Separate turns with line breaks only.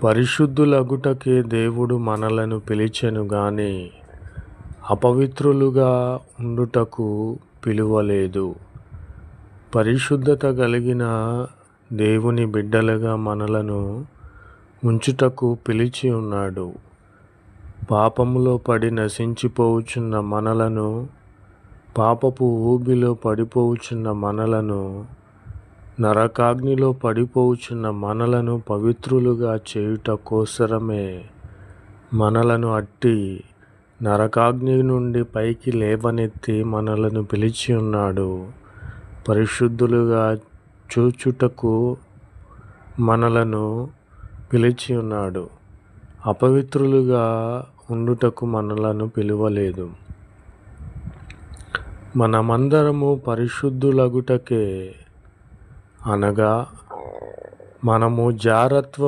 పరిశుద్ధులగుటకే దేవుడు మనలను పిలిచెను గాని అపవిత్రులుగా ఉండుటకు పిలువలేదు. పరిశుద్ధత కలిగిన దేవుని బిడ్డలుగా మనలను ఉంచుటకు పిలిచి ఉన్నాడు. పాపములో పడి నశించిపోవుచున్న మనలను, పాపపు ఊబిలో పడిపోవుచున్న మనలను, నరకాగ్నిలో పడిపోవుచున్న మనలను పవిత్రులుగా చేయుట కోసరమే మనలను అట్టి నరకాగ్ని నుండి పైకి లేవనెత్తి మనలను పిలిచి ఉన్నాడు. పరిశుద్ధులుగా చూచుటకు మనలను పిలిచి ఉన్నాడు. అపవిత్రులుగా ఉండుటకు మనలను పిలువలేదు. మనమందరము పరిశుద్ధులగుటకే, అనగా మనము జారత్వం